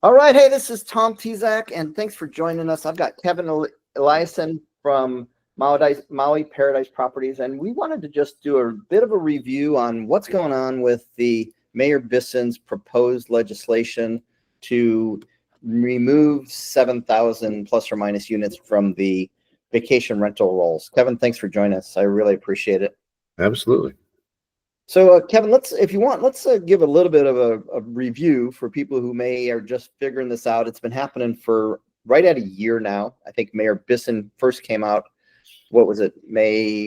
All right. Hey, this is Tom Tezak, and thanks for joining us. I've got Kevin Eliason from Maui Paradise Properties, and we wanted to just do a bit of a review on what's going on with the Mayor Bissen's proposed legislation to remove 7,000 plus or minus units from the vacation rental rolls. Kevin, thanks for joining us. I really appreciate it. Absolutely. So, Kevin, let's give a little bit of a review for people who are just figuring this out. It's been happening for right at a year now. I think Mayor Bissen first came out. What was it?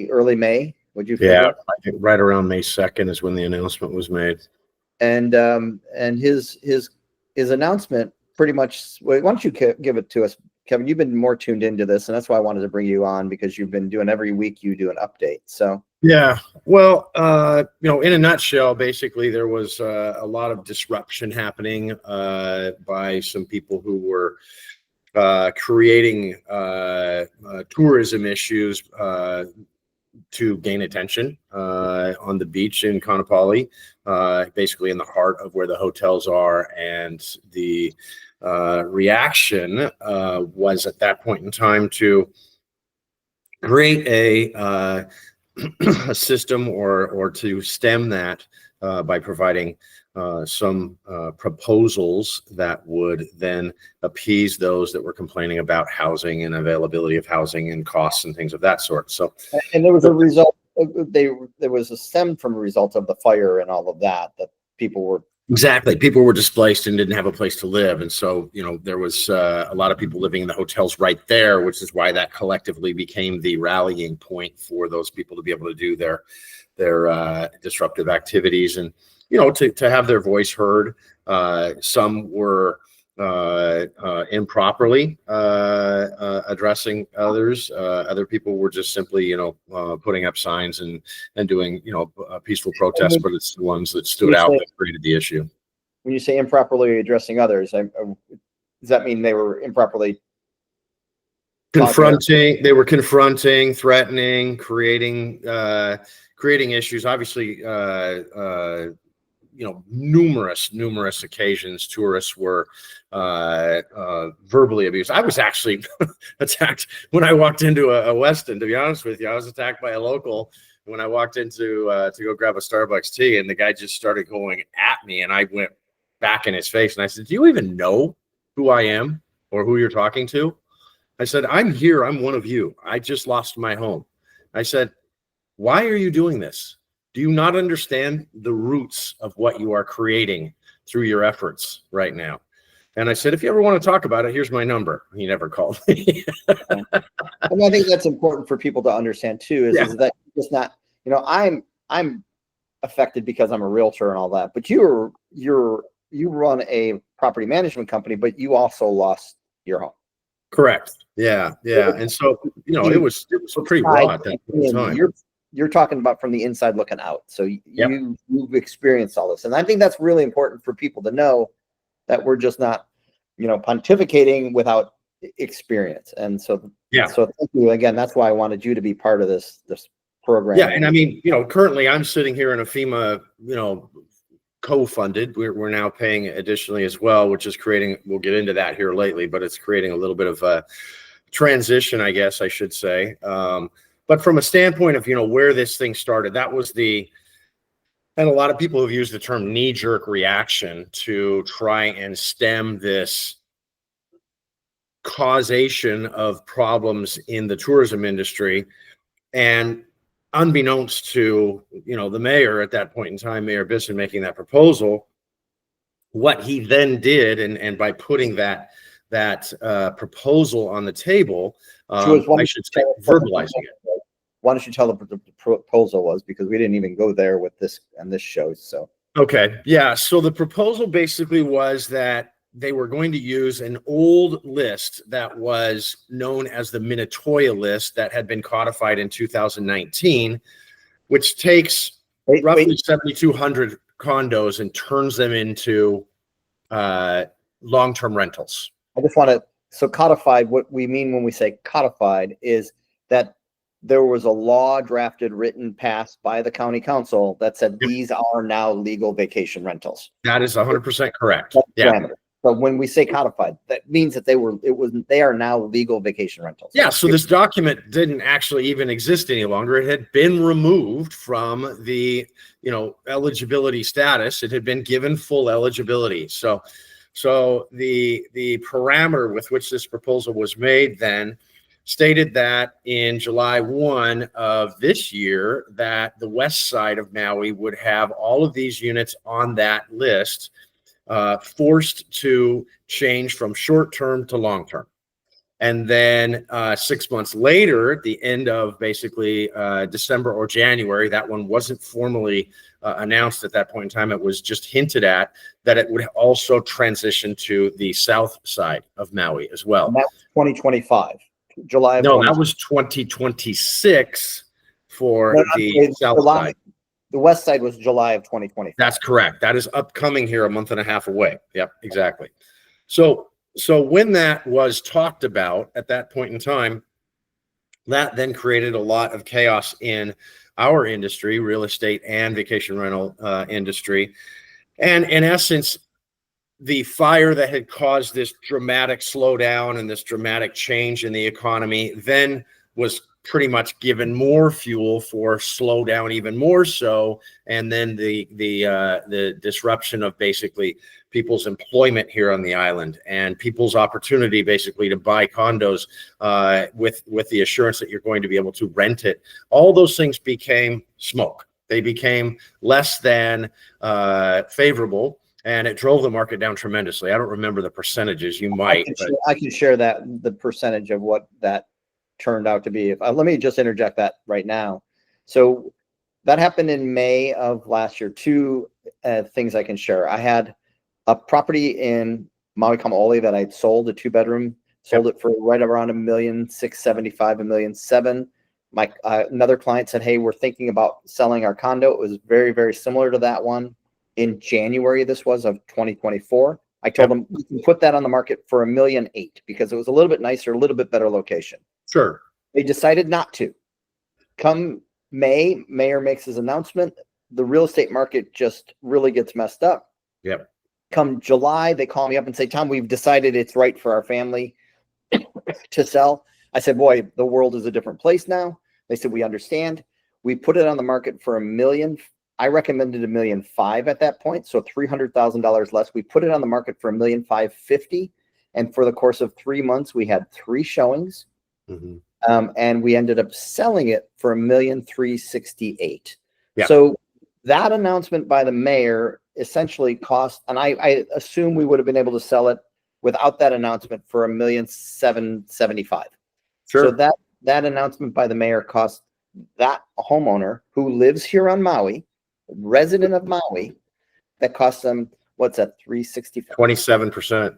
Early May? Would you? Yeah, I think right around May 2nd is when the announcement was made. And his announcement pretty much. Why don't you give it to us, Kevin? You've been more tuned into this, and that's why I wanted to bring you on, because you've been doing every week. You do an update. So. Yeah, well, in a nutshell, basically there was a lot of disruption happening by some people who were creating tourism issues to gain attention on the beach in Kaanapali, basically in the heart of where the hotels are. And the reaction was at that point in time to create a system or to stem that by providing some proposals that would then appease those that were complaining about housing and availability of housing and costs and things of that sort. So, and there was a result. There was a stem from a result of the fire and all of that people were. Exactly. People were displaced and didn't have a place to live. And so, there was a lot of people living in the hotels right there, which is why that collectively became the rallying point for those people to be able to do their disruptive activities and, to have their voice heard. Some were improperly addressing others. Other people were just simply, putting up signs and doing, peaceful protests, but it's the ones that stood out that created the issue. When you say improperly addressing others, does that mean they were improperly confronting? They were confronting, threatening, creating issues. Obviously, numerous occasions tourists were verbally abused. I was actually attacked when I walked into a Westin. To be honest with you, I was attacked by a local when I walked into to go grab a Starbucks tea, and the guy just started going at me, and I went back in his face, and I said, "Do you even know who I am or who you're talking to?" I said, "I'm here. I'm one of you. I just lost my home." I said, "Why are you doing this? Do you not understand the roots of what you are creating through your efforts right now?" And I said, "If you ever want to talk about it, here's my number." He never called me. And I think that's important for people to understand too, is that it's not, I'm affected because I'm a realtor and all that, but you run a property management company, but you also lost your home. Correct. Yeah. And so, it was pretty raw at that time. You're talking about from the inside looking out. So you've experienced all this. And I think that's really important for people to know, that we're just not, pontificating without experience. And so, so thank you again. That's why I wanted you to be part of this program. Yeah. And I mean, currently I'm sitting here in a FEMA, co-funded. We're now paying additionally as well, which is creating, we'll get into that here lately, but it's creating a little bit of a transition, I guess I should say. But from a standpoint of, where this thing started, that was and a lot of people have used the term knee-jerk reaction to try and stem this causation of problems in the tourism industry. And unbeknownst to, the mayor at that point in time, Mayor Bissen, making that proposal, what he then did, and by putting that proposal on the table, I should say verbalizing it. Why don't you tell them what the proposal was, because we didn't even go there with this on this show. So okay, yeah. So the proposal basically was that they were going to use an old list that was known as the Minatoya List that had been codified in 2019, which takes roughly 7,200 condos and turns them into long-term rentals. I just want to, so codified, what we mean when we say codified is that there was a law drafted, written, passed by the county council that said these are now legal vacation rentals. That is 100% correct. Yeah. But when we say codified, that means that they are now legal vacation rentals. Yeah, so this document didn't actually even exist any longer. It had been removed from the, eligibility status. It had been given full eligibility. So the parameter with which this proposal was made then stated that in July 1 of this year, that the west side of Maui would have all of these units on that list, forced to change from short-term to long-term. And then 6 months later, at the end of basically December or January, that one wasn't formally announced at that point in time. It was just hinted at that it would also transition to the south side of Maui as well. And that was 2025, July of No, that was 2026 for the south side. The west side was July of 2020. That's correct. That is upcoming here a month and a half away. Yep, exactly. So when that was talked about at that point in time, that then created a lot of chaos in our industry, real estate and vacation rental industry. And in essence, the fire that had caused this dramatic slowdown and this dramatic change in the economy then was pretty much given more fuel for slowdown even more so, and then the disruption of basically people's employment here on the island and people's opportunity basically to buy condos with the assurance that you're going to be able to rent it. All those things became smoke. They became less than favorable, and it drove the market down tremendously. I don't remember the percentages. You might. I can share that, the percentage of what that turned out to be. Let me just interject that right now. So that happened in May of last year. Two things I can share. I had a property in Maui Kama'ole that I'd sold, a 2-bedroom, sold it for right around $1,675,000, $1,700,000. My another client said, "Hey, we're thinking about selling our condo." It was very, very similar to that one. In January, this was of 2024. I told them we can put that on the market for $1,800,000 because it was a little bit nicer, a little bit better location. Sure. They decided not to. Come May, mayor makes his announcement. The real estate market just really gets messed up. Yep. Come July, they call me up and say, "Tom, we've decided it's right for our family to sell." I said, "Boy, the world is a different place now." They said, "We understand." We put it on the market for $1 million. I recommended $1,500,000 at that point, so $300,000 less. We put it on the market for $1,550,000, and for the course of 3 months, we had 3 showings. And we ended up selling it for $1,368,000. Yeah. So that announcement by the mayor essentially cost, and I assume we would have been able to sell it without that announcement for $1,775,000. Sure. So that announcement by the mayor cost that homeowner who lives here on Maui, resident of Maui, that cost them, what's that, $365,000? 27%.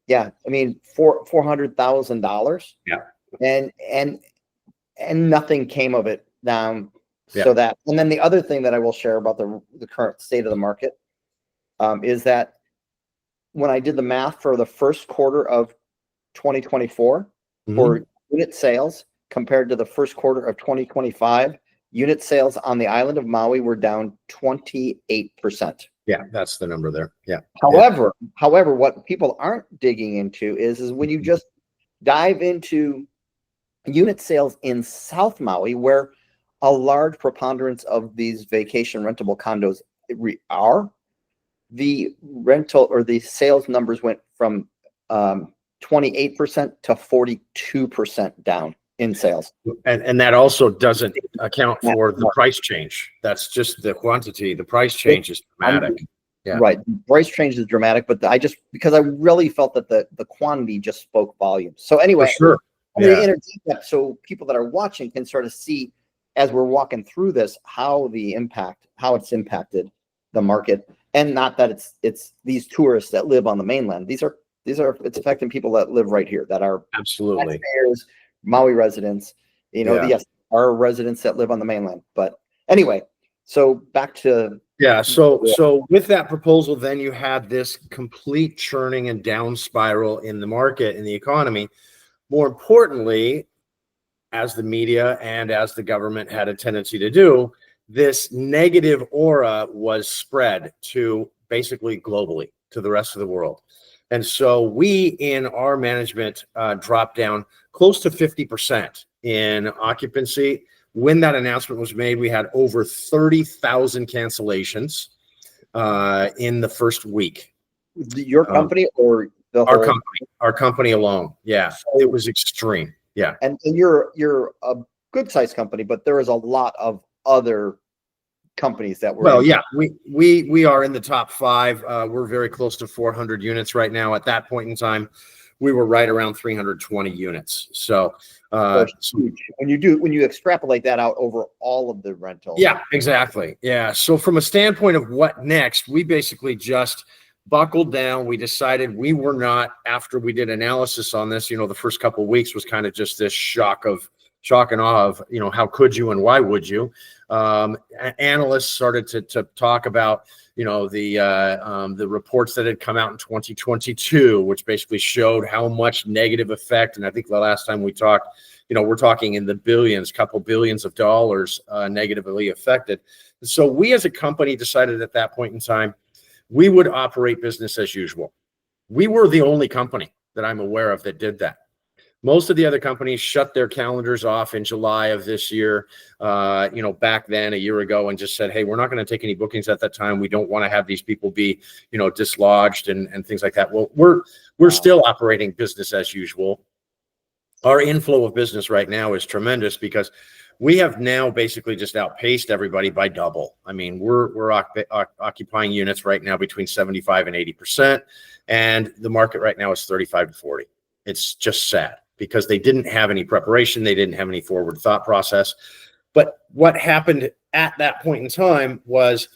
Yeah, I mean $400,000. Yeah. And nothing came of it. So Yeah. that, and then the other thing that I will share about the current state of the market is that when I did the math for the first quarter of 2024 for unit sales compared to the first quarter of 2025, unit sales on the island of Maui were down 28%. Yeah, that's the number there. Yeah. However, what people aren't digging into is when you just dive into unit sales in South Maui, where a large preponderance of these vacation rentable condos are, the rental or the sales numbers went from 28% to 42% down in sales. And that also doesn't account for the price change. That's just the quantity. The price change is dramatic. Yeah. Right. The price change is dramatic, but because I really felt that the quantity just spoke volumes. So anyway, for sure. I'm going to interject that so people that are watching can sort of see as we're walking through this, how it's impacted the market. And not that it's these tourists that live on the mainland. It's affecting people that live right here, that are absolutely taxpayers, Maui residents, yes, our residents that live on the mainland. But anyway, so back to so with that proposal, then you had this complete churning and down spiral in the market, in the economy. More importantly, as the media and as the government had a tendency to do, this negative aura was spread to basically globally, to the rest of the world. And so we in our management dropped down close to 50% in occupancy. When that announcement was made, we had over 30,000 cancellations in the first week. Your company or the whole? Our company alone. Yeah, So, it was extreme. Yeah. And you're a good sized company, but there is a lot of other companies that were. Well, yeah, we are in the top 5. We're very close to 400 units right now. At that point in time, we were right around 320 units. So huge. When you extrapolate that out over all of the rentals. Yeah, exactly. Yeah. So from a standpoint of what next, we basically just buckled down. We decided we were not, after we did analysis on this, the first couple of weeks was kind of just this shock and awe of, how could you and why would you? Analysts started to talk about, the reports that had come out in 2022, which basically showed how much negative effect. And I think the last time we talked, we're talking in the billions, couple billions of dollars negatively affected. So we as a company decided at that point in time, we would operate business as usual. We were the only company that I'm aware of that did that. Most of the other companies shut their calendars off in July of this year, back then a year ago, and just said, hey, we're not going to take any bookings at that time. We don't want to have these people be, dislodged and things like that. Well, we're still operating business as usual. Our inflow of business right now is tremendous because we have now basically just outpaced everybody by double. I mean, we're occupying units right now between 75 and 80%, and the market right now is 35 to 40. It's just sad because they didn't have any preparation. They didn't have any forward thought process. But what happened at that point in time was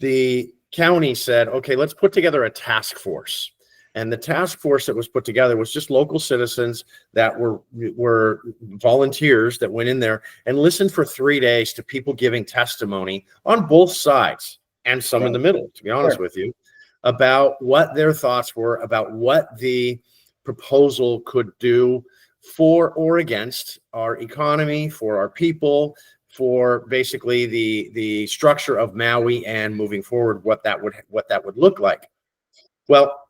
the county said, okay, let's put together a task force. And the task force that was put together was just local citizens that were volunteers that went in there and listened for 3 days to people giving testimony on both sides and some in the middle, to be honest with you, about what their thoughts were about what the proposal could do for or against our economy, for our people, for basically the structure of Maui and moving forward, what that would look like. Well,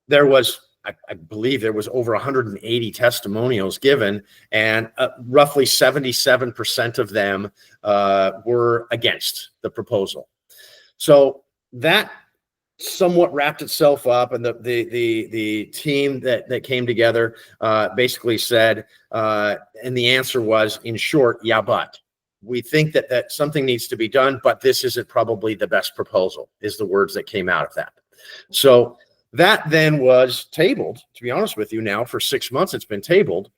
there was, I believe there was over 180 testimonials given, and roughly 77% of them were against the proposal. So that somewhat wrapped itself up, and the team that came together basically said, and the answer was, in short, yeah, but we think that something needs to be done, but this isn't probably the best proposal, is the words that came out of that. So that then was tabled, to be honest with you. Now for 6 months it's been tabled,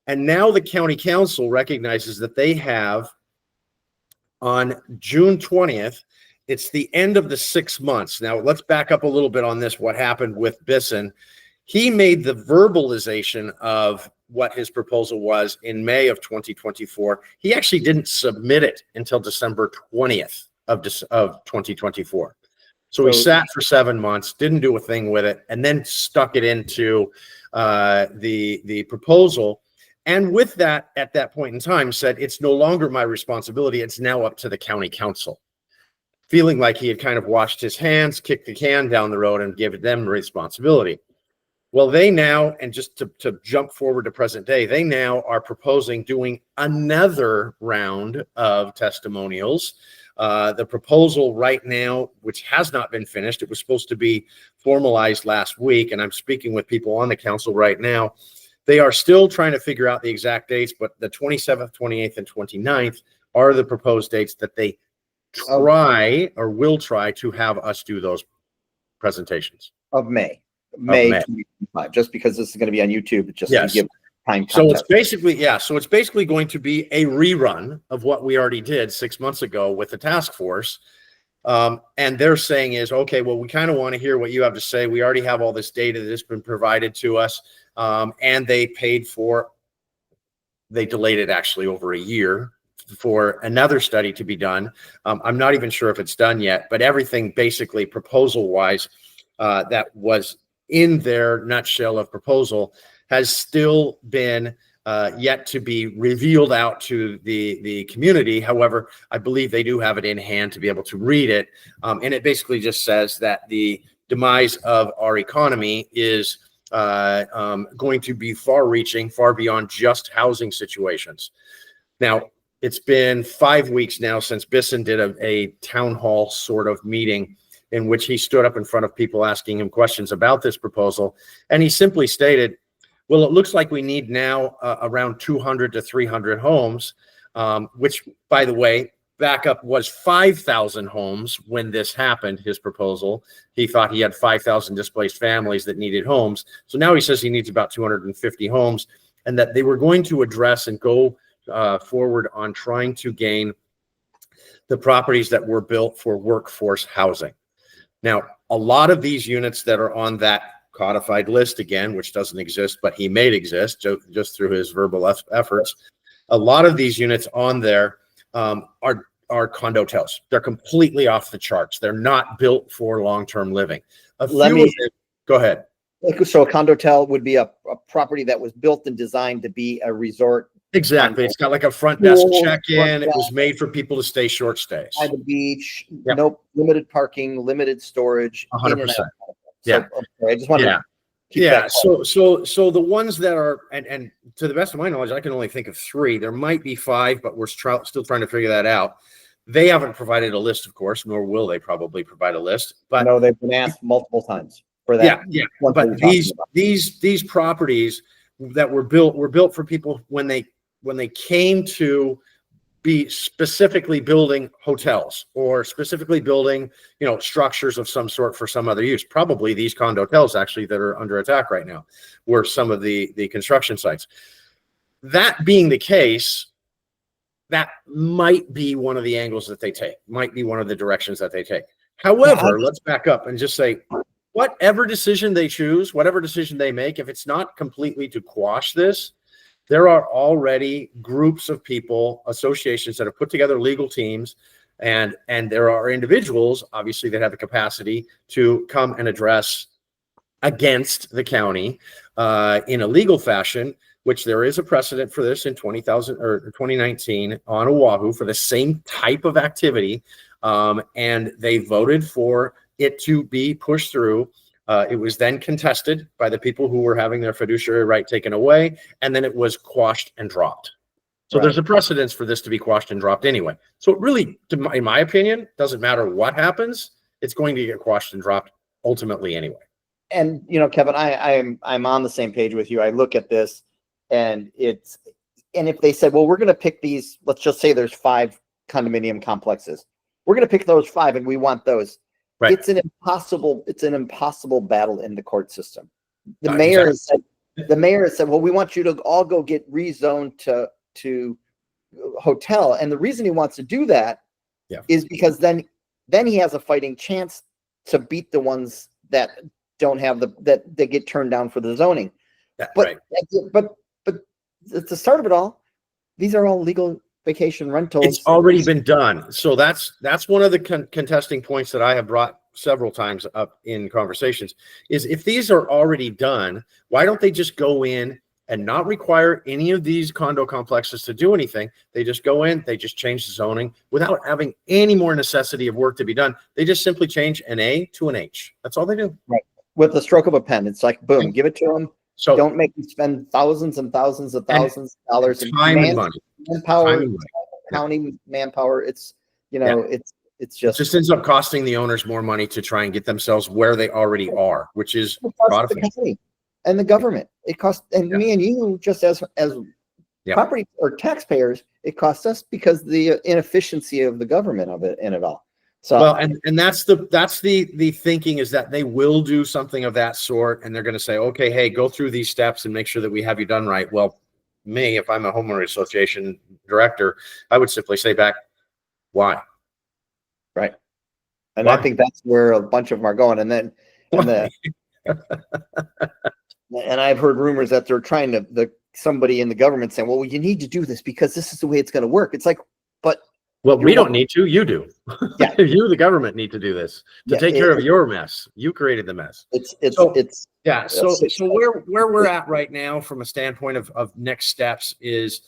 and now the county council recognizes that they have, on June 20th, it's the end of the 6 months. Now, let's back up a little bit on this, what happened with Bissen. He made the verbalization of what his proposal was in May of 2024. He actually didn't submit it until December 20th of 2024. So he sat for 7 months, didn't do a thing with it, and then stuck it into the proposal. And with that, at that point in time, said, it's no longer my responsibility. It's now up to the county council. Feeling like he had kind of washed his hands, kicked the can down the road, and given them responsibility. Well, they now, and just to jump forward to present day, they now are proposing doing another round of testimonials. The proposal right now, which has not been finished, it was supposed to be formalized last week, and I'm speaking with people on the council right now. They are still trying to figure out the exact dates, but the 27th, 28th, and 29th are the proposed dates that they will try to have us do those presentations of May 2025, just because this is going to be on YouTube, just to give time. So it's basically going to be a rerun of what we already did 6 months ago with the task force. And they're saying is, okay, well, we kind of want to hear what you have to say. We already have all this data that's been provided to us. And they delayed it actually over a year for another study to be done. I'm not even sure if it's done yet, but everything basically proposal wise that was in their nutshell of proposal has still been yet to be revealed out to the community. However, I believe they do have it in hand to be able to read it. And it basically just says that the demise of our economy is going to be far-reaching, far beyond just housing situations. Now, it's been 5 weeks now since Bissen did a town hall sort of meeting in which he stood up in front of people asking him questions about this proposal. And he simply stated, well, it looks like we need now around 200 to 300 homes, which, by the way, backup was 5,000 homes when this happened, his proposal. He thought he had 5,000 displaced families that needed homes. So now he says he needs about 250 homes, and that they were going to address and go forward on trying to gain the properties that were built for workforce housing. Now, a lot of these units that are on that codified list, again, which doesn't exist, but he made exist just through his verbal efforts, a lot of these units on there are condo hotels. They're completely off the charts. They're not built for long-term living. Go ahead. So a condo hotel would be a property that was built and designed to be a resort. Exactly. It's got like a front desk check-in. It was made for people to stay short stays. By the beach, nope, limited parking, limited storage. 100%. So, I just wanted to keep that. So the ones that are, and to the best of my knowledge, I can only think of 3. There might be 5, but we're still trying to figure that out. They haven't provided a list, of course, nor will they probably provide a list. But no, they've been asked multiple times for that. Yeah. But these properties that were built for people when they came to be specifically building hotels or specifically building, structures of some sort for some other use. Probably these condo hotels actually that are under attack right now were some of the construction sites. That being the case, that might be one of the angles that they take, might be one of the directions that they take. However, let's back up and just say, whatever decision they choose, whatever decision they make, if it's not completely to quash this, there are already groups of people, associations that have put together legal teams, and there are individuals, obviously, that have the capacity to come and address against the county in a legal fashion, which there is a precedent for this in 2019 on Oahu for the same type of activity, and they voted for it to be pushed through. It was then contested by the people who were having their fiduciary right taken away, and then it was quashed and dropped. So there's a precedence for this to be quashed and dropped anyway. So it really, in my opinion, doesn't matter what happens. It's going to get quashed and dropped ultimately anyway. And Kevin, I'm on the same page with you. I look at this, and if they said, well, we're going to pick these, let's just say there's 5 condominium complexes. We're going to pick those 5, and we want those. Right. It's an impossible battle in the court system. The mayor has said, well, we want you to all go get rezoned to hotel. And the reason he wants to do that is because then he has a fighting chance to beat the ones that don't have that they get turned down for the zoning. But at the start of it all, these are all legal vacation rentals. It's already been done. So that's one of the contesting points that I have brought several times up in conversations is if these are already done, why don't they just go in and not require any of these condo complexes to do anything? They just go in, they just change the zoning without having any more necessity of work to be done. They just simply change an A to an H. That's all they do. Right. With the stroke of a pen. It's like, boom, give it to them. So don't make them spend thousands and thousands of dollars in time and money. Manpower, county manpower. It's it just ends up costing the owners more money to try and get themselves where they already are, which is the county and the government. It costs, and me and you, just as property or taxpayers, it costs us because the inefficiency of the government of it in it all. So well, and that's the thinking is that they will do something of that sort, and they're going to say, okay, hey, go through these steps and make sure that we have you done right. Well, me, if I'm a homeowner association director, I would simply say back, why? Right. And why? I think that's where a bunch of them are going. And I've heard rumors that they're trying to somebody in the government saying, well, you need to do this because this is the way it's going to work. It's like, well, we don't need to. You do. Yeah. You, the government, need to do this to take care of your mess. You created the mess. So where we're at right now, from a standpoint of next steps, is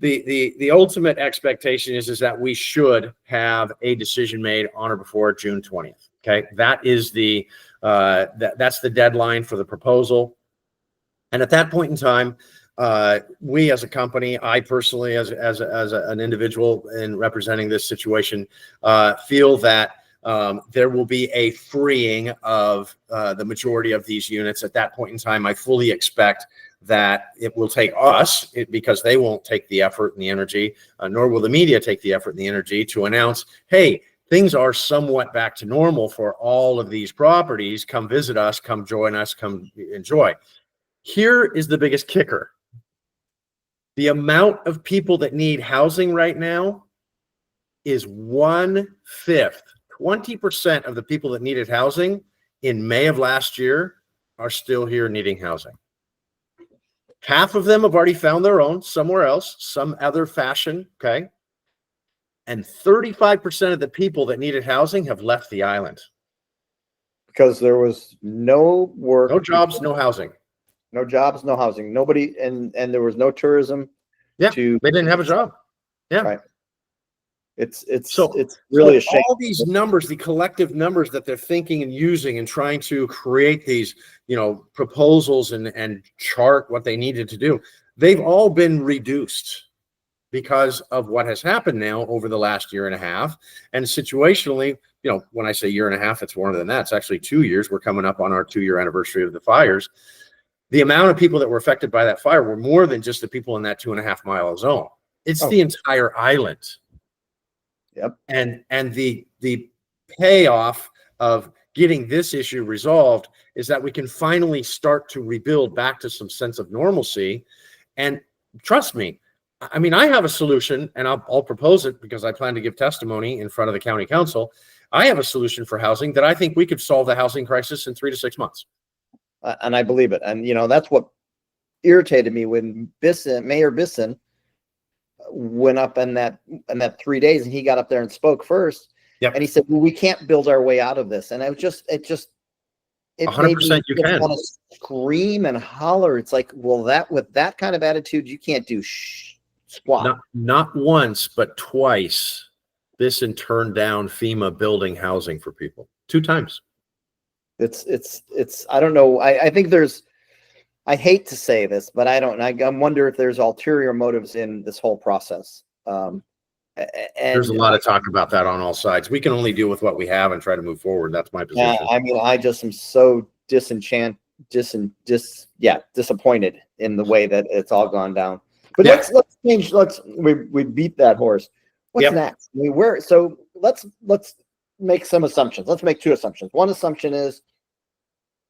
the ultimate expectation is that we should have a decision made on or before June 20th. Okay, that is the That's the deadline for the proposal. And at that point in time, we as a company, I personally as an individual in representing this situation, feel that there will be a freeing of the majority of these units. At that point in time, I fully expect that it will take us, because they won't take the effort and the energy, nor will the media take the effort and the energy to announce, hey, things are somewhat back to normal for all of these properties. Come visit us, come join us, come enjoy. Here is the biggest kicker. The amount of people that need housing right now is 1/5. 20% of the people that needed housing in May of last year are still here needing housing. Half of them have already found their own somewhere else, some other fashion, okay? And 35% of the people that needed housing have left the island. Because there was no work. No jobs, no housing. No jobs, no housing. Nobody, and there was no tourism. Yeah, they didn't have a job. Yeah. Right. It's so really a shame. All these numbers, the collective numbers that they're thinking and using and trying to create these, proposals and chart what they needed to do, they've all been reduced because of what has happened now over the last year and a half. And situationally, when I say year and a half, it's more than that. It's actually 2 years. We're coming up on our 2-year anniversary of the fires. The amount of people that were affected by that fire were more than just the people in that 2.5 mile zone. It's the entire island. Yep. And the payoff of getting this issue resolved is that we can finally start to rebuild back to some sense of normalcy. And trust me, I mean, I have a solution, and I'll propose it because I plan to give testimony in front of the county council. I have a solution for housing that I think we could solve the housing crisis in 3 to 6 months. And I believe it. And, that's what irritated me when Mayor Bissen went up in that 3 days, and he got up there and spoke first. Yep. And he said, well, we can't build our way out of this. And it 100% you can want to scream and holler. It's like, well, with that kind of attitude, you can't do squat. Not once, but twice. Bissen turned down FEMA building housing for people 2 times. It's I don't know. I think I hate to say this, but I wonder if there's ulterior motives in this whole process. And there's a lot of talk about that on all sides. We can only deal with what we have and try to move forward. That's my position. I mean, I just am so disappointed in the way that it's all gone down. But let's change. We beat that horse. What's next? I mean, so let's make some assumptions. Let's make 2 assumptions. One assumption is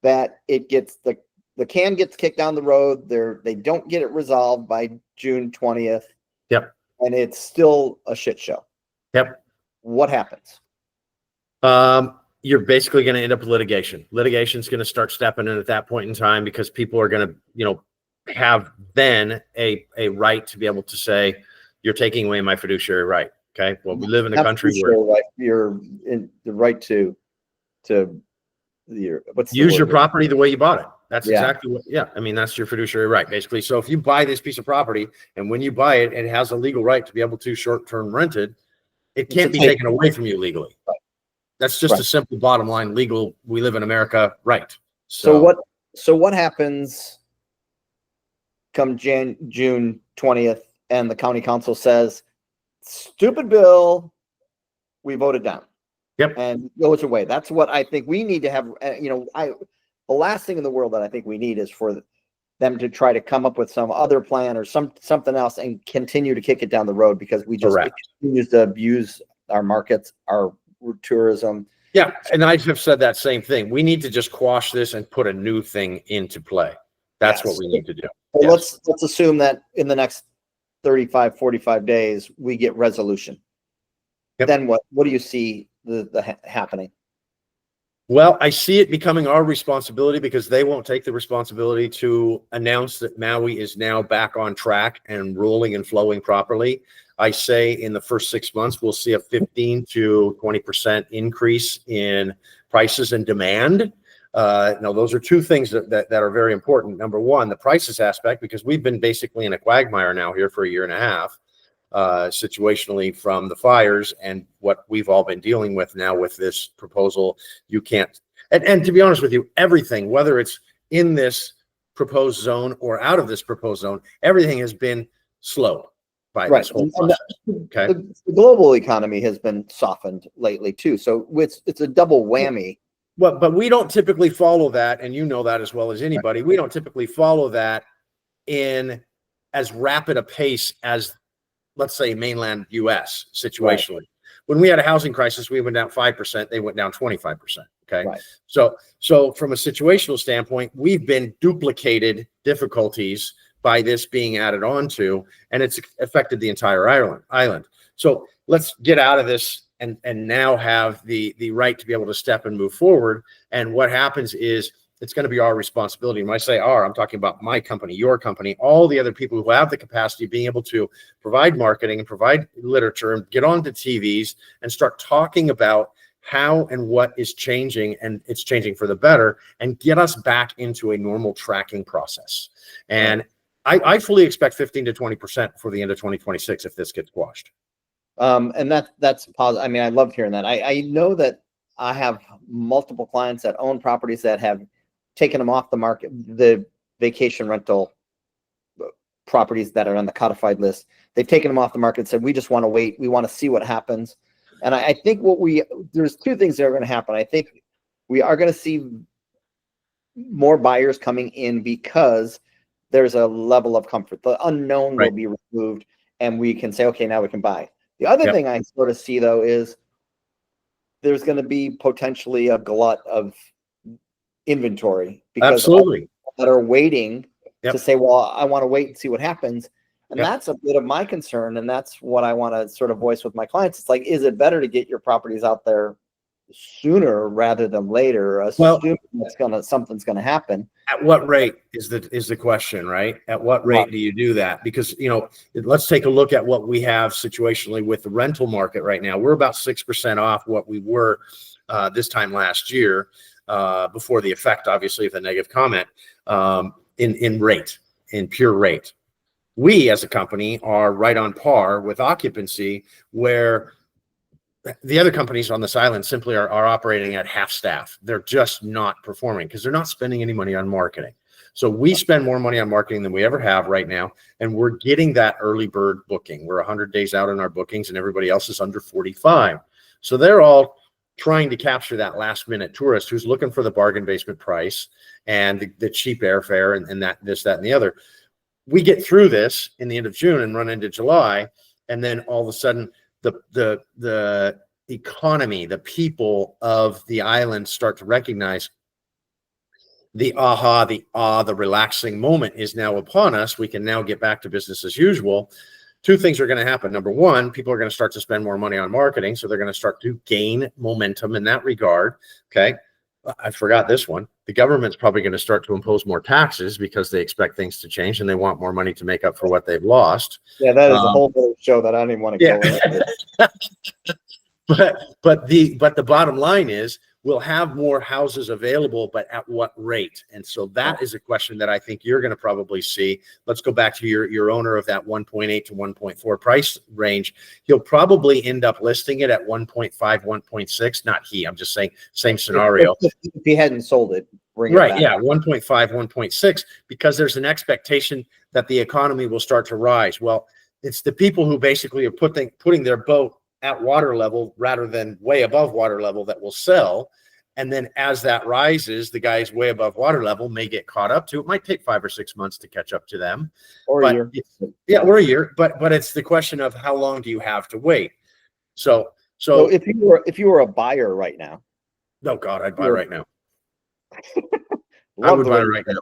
that it gets the can gets kicked down the road. They don't get it resolved by June 20th. Yep. And it's still a shit show. Yep. What happens? You're basically going to end up with litigation. Litigation's going to start stepping in at that point in time because people are going to, have then a right to be able to say, you're taking away my fiduciary right. Okay. Well, we live in a country where you're in the right to use your property the way you bought it. That's exactly what, I mean, that's your fiduciary right, basically. So if you buy this piece of property and when you buy it, it has a legal right to be able to short-term rent it, it can't be taken away from you legally. Right. That's just a simple bottom line legal, we live in America, right. So what happens come June 20th and the county council says, stupid bill, we voted down. Yep. And goes away. That's what I think we need to have. The last thing in the world that I think we need is for them to try to come up with some other plan or something else and continue to kick it down the road, because we just continue to abuse our markets, our tourism. Yeah. And I have said that same thing. We need to just quash this and put a new thing into play. That's what we need to do. Well, let's assume that in the next 35, 45 days, we get resolution. Yep. Then what do you see happening? Well, I see it becoming our responsibility because they won't take the responsibility to announce that Maui is now back on track and rolling and flowing properly. I say in the first 6 months, we'll see a 15 to 20% increase in prices and demand. Now, those are 2 things that are very important. Number one, the prices aspect, because we've been basically in a quagmire now here for a year and a half. Situationally from the fires and what we've all been dealing with now with this proposal. You can't And to be honest with you, everything, whether it's in this proposed zone or out of this proposed zone, everything has been slow by this whole process. Okay. The global economy has been softened lately too. So it's a double whammy. Well, but we don't typically follow that, and you know that as well as anybody. We don't typically follow that in as rapid a pace as, let's say, mainland US situationally. Right. When we had a housing crisis, we went down 5%, they went down 25%. Okay. Right. So from a situational standpoint, we've been duplicated difficulties by this being added on to, and it's affected the entire island. So let's get out of this and now have the right to be able to step and move forward. And what happens is it's going to be our responsibility. And when I say our, I'm talking about my company, your company, all the other people who have the capacity of being able to provide marketing and provide literature and get onto TVs and start talking about how and what is changing, and it's changing for the better, and get us back into a normal tracking process. And I fully expect 15 to 20% for the end of 2026 if this gets quashed. And that's positive. I mean, I love hearing that. I know that I have multiple clients that own properties that have taken them off the market, the vacation rental properties that are on the codified list. They've taken them off the market and said, we just want to wait. We want to see what happens. And I think there's two things that are going to happen. I think we are going to see more buyers coming in because there's a level of comfort. The unknown will be removed and we can say, okay, now we can buy. The other thing I sort of see though is there's going to be potentially a glut of inventory because that are waiting to say, well, I want to wait and see what happens. And that's a bit of my concern. And that's what I want to sort of voice with my clients. It's like, is it better to get your properties out there sooner rather than later? Assuming something's going to happen. At what rate is the question, right? At what rate do you do that? Because, let's take a look at what we have situationally with the rental market right now. We're about 6% off what we were this time last year, before the effect, obviously, of the negative comment, in pure rate. We as a company are right on par with occupancy, where the other companies on this island simply are operating at half staff. They're just not performing because they're not spending any money on marketing. So we spend more money on marketing than we ever have right now. And we're getting that early bird booking. We're 100 days out in our bookings and everybody else is under 45. So they're all trying to capture that last minute tourist who's looking for the bargain basement price and the cheap airfare and that, and the other. We get through this in the end of June and run into July. And then all of a sudden the economy, the people of the island start to recognize the relaxing moment is now upon us. We can now get back to business as usual. Two things are going to happen. Number one, people are going to start to spend more money on marketing. So they're going to start to gain momentum in that regard. Okay. I forgot this one. The government's probably going to start to impose more taxes because they expect things to change and they want more money to make up for what they've lost. Yeah, that is a whole other show that I don't even want to go into. But the bottom line is we'll have more houses available, but at what rate? And so that is a question that I think you're going to probably see. Let's go back to your owner of that 1.8 to 1.4 price range. He'll probably end up listing it at 1.5, 1.6. Not he, I'm just saying same scenario. If he hadn't sold it. Right, yeah, 1.5, 1.6, because there's an expectation that the economy will start to rise. Well, it's the people who basically are putting their boat at water level rather than way above water level that will sell. And then as that rises, the guys way above water level may get caught up to. It might take 5 or 6 months to catch up to them. Or a year. Yeah, or a year. But it's the question of how long do you have to wait? So if you were a buyer right now. Oh God, I'd buy right now. I would buy right now.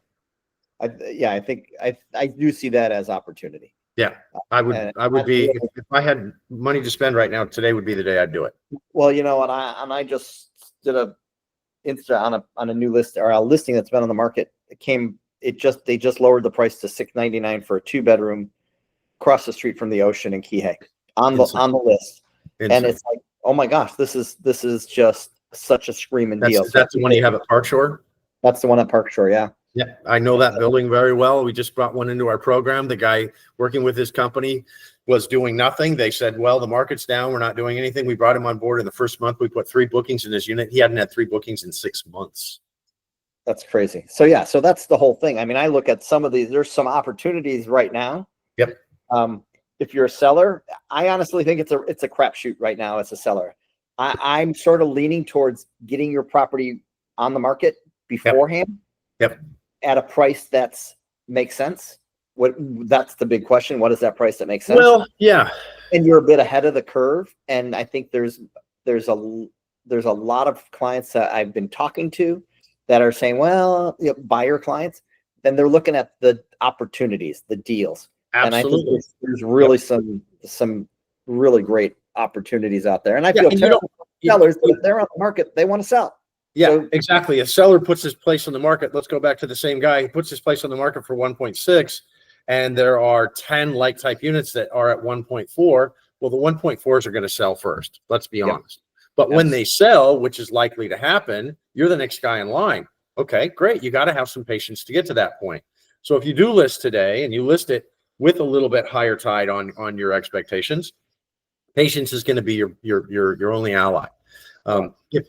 I think I do see that as opportunity. Yeah, I would be, if I had money to spend right now, today would be the day I'd do it. Well, I just did on a new list, or a listing that's been on the market. They just lowered the price to $699 for a 2-bedroom across the street from the ocean in Kihei on the list. And it's like, oh my gosh, this is just such a screaming deal. That's the one you have at Park Shore? That's the one at Park Shore, yeah. Yeah, I know that building very well. We just brought one into our program. The guy working with his company was doing nothing. They said, well, the market's down. We're not doing anything. We brought him on board. In the first month, we put 3 bookings in his unit. He hadn't had 3 bookings in 6 months. That's crazy. So yeah, so that's the whole thing. I mean, I look at some of these, there's some opportunities right now. Yep. If you're a seller, I honestly think it's a crapshoot right now as a seller. I'm sort of leaning towards getting your property on the market beforehand. Yep. At a price that's makes sense. That's the big question. What is that price that makes sense? Well, yeah. And you're a bit ahead of the curve. And I think there's a lot of clients that I've been talking to that are saying, well, you know, buyer clients, then they're looking at the opportunities, the deals. Absolutely. And I think there's really some really great opportunities out there. And I feel terrible for sellers, but if they're on the market, they want to sell. Yeah, So, exactly. A seller puts his place on the market. Let's go back to the same guy. He puts his place on the market for 1.6, and there are 10 like type units that are at 1.4. Well, the 1.4s are going to sell first. Let's be honest. But when they sell, which is likely to happen, you're the next guy in line. Okay, great. You got to have some patience to get to that point. So if you do list today and you list it with a little bit higher tide on your expectations, patience is going to be your only ally.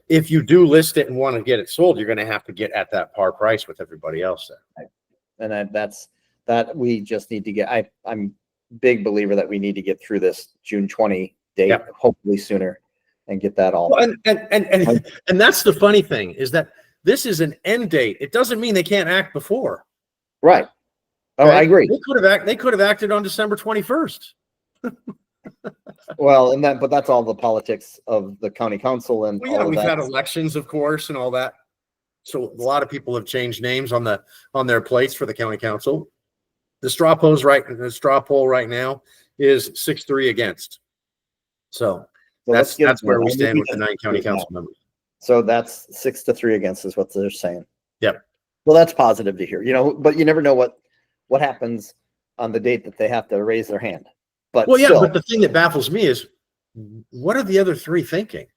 If you do list it and want to get it sold, you're going to have to get at that par price with everybody else there. And that's we just need to get. I'm big believer that we need to get through this June 20 date, hopefully sooner, and get that all. Well, and that's the funny thing is that this is an end date. It doesn't mean they can't act before. Right. Oh, okay? I agree. They could have acted on December 21st. Well, but that's all the politics of the county council and we've had elections, of course, and all that. So a lot of people have changed names on their plates for the county council. The straw poll right now is 6-3 against. So that's where we stand with the 9 county council members. So that's 6-3 against is what they're saying. Yep. Well, that's positive to hear. You know, but you never know what happens on the date that they have to raise their hand. But but the thing that baffles me is, what are the other 3 thinking?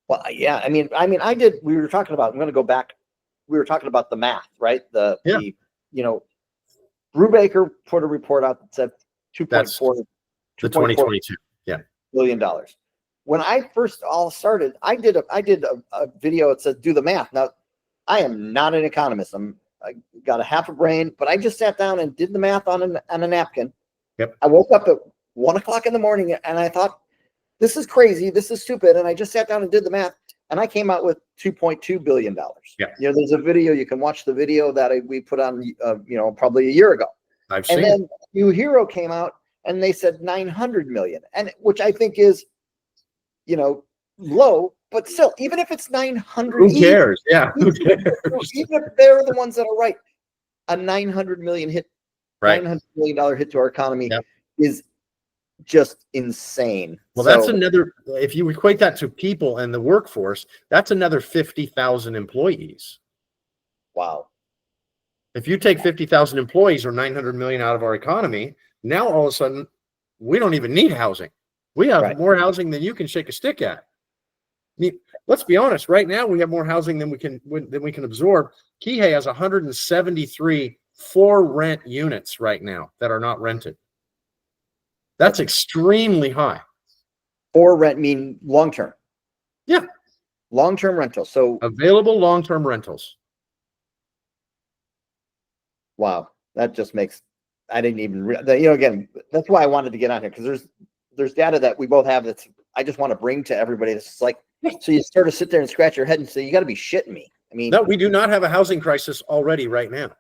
Well, yeah, I mean, we were talking about, I'm going to go back. We were talking about the math, right? The Brubaker put a report out that said 2.4 the 2022 billion dollars. When I first all started, I did a video that says do the math. Now, I am not an economist. I got a half a brain, but I just sat down and did the math on a napkin. Yep. I woke up at 1 o'clock in the morning and I thought, this is crazy. This is stupid. And I just sat down and did the math and I came out with $2.2 billion. Yeah. You know, there's a video, you can watch the video that we put on, probably a year ago. I've seen. And then New Hero came out and they said 900 million, and which I think is, low, but still, even if it's 900, who cares? Yeah. Who cares? Even if they're the ones that are right, a 900 million hit, right. $900 million hit to our economy is just insane. Well, that's another, if you equate that to people and the workforce, that's another 50,000 employees. Wow. If you take 50,000 employees or 900 million out of our economy, now all of a sudden we don't even need housing. We have more housing than you can shake a stick at. I mean, let's be honest. Right now, we have more housing than we can absorb. Kihei has 173 for rent units right now that are not rented. That's extremely high. For rent mean long term. Yeah, long-term rental. So available long-term rentals. Wow, that just makes. I didn't even. Again, that's why I wanted to get on here, because there's data that we both have that's I just want to bring to everybody. It's like, so you sort of sit there and scratch your head and say, you got to be shitting me. I mean, no, we do not have a housing crisis already right now.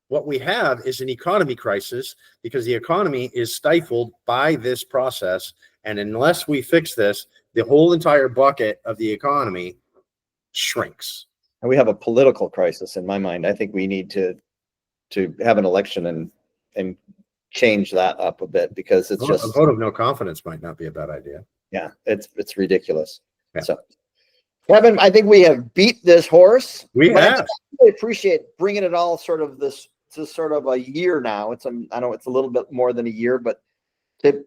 What we have is an economy crisis, because the economy is stifled by this process. And unless we fix this, the whole entire bucket of the economy shrinks. And we have a political crisis in my mind. I think we need to have an election and change that up a bit, because it's just a vote of no confidence might not be a bad idea. Yeah, it's ridiculous. Yeah. So, Kevin, I think we have beat this horse. We have. I really appreciate bringing it all sort of this to sort of a year now. I know it's a little bit more than a year, but to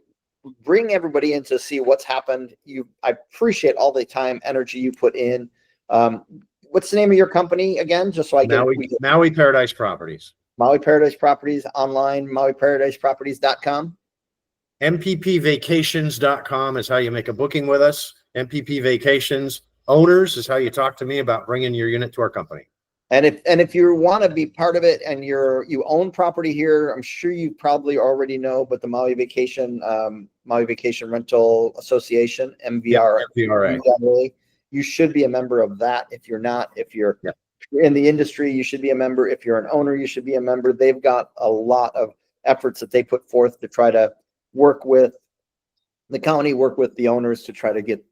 bring everybody in to see what's happened. I appreciate all the time, energy you put in. what's the name of your company again? Just so I get Maui Paradise Properties. Maui Paradise Properties online, mauiparadiseproperties.com. MPPvacations.com is how you make a booking with us. MPP Vacations Owners is how you talk to me about bringing your unit to our company. And if you want to be part of it and you own property here, I'm sure you probably already know, but the Maui Vacation Rental Association, MVRA, MVRA. you should be a member of that. If you're not, if you're in the industry, you should be a member. If you're an owner, you should be a member. They've got a lot of efforts that they put forth to try to work with the county, work with the owners to try to get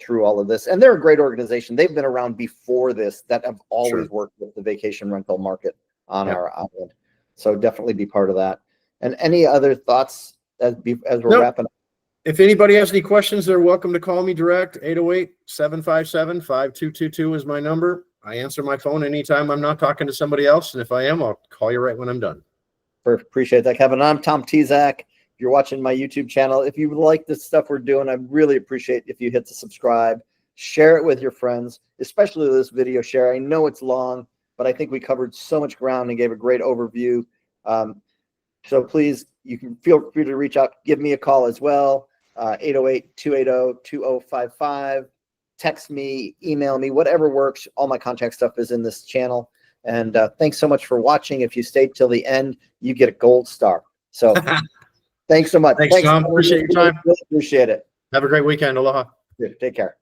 through all of this. And they're a great organization. They've been around before this that have always worked with the vacation rental market on our island. So definitely be part of that. And any other thoughts as we're wrapping up? If anybody has any questions, they're welcome to call me direct. 808-757-5222 is my number. I answer my phone anytime I'm not talking to somebody else. And if I am, I'll call you right when I'm done. Appreciate that, Kevin. I'm Tom Tezak. If you're watching my YouTube channel, if you like the stuff we're doing, I really appreciate if you hit the subscribe, share it with your friends, especially this video share. I know it's long, but I think we covered so much ground and gave a great overview. So please, you can feel free to reach out, give me a call as well. 808-280-2055. Text me, email me, whatever works. All my contact stuff is in this channel. And thanks so much for watching. If you stayed till the end, you get a gold star. So thanks so much. Thanks, Tom. Appreciate your time. Really appreciate it. Have a great weekend. Aloha. Take care.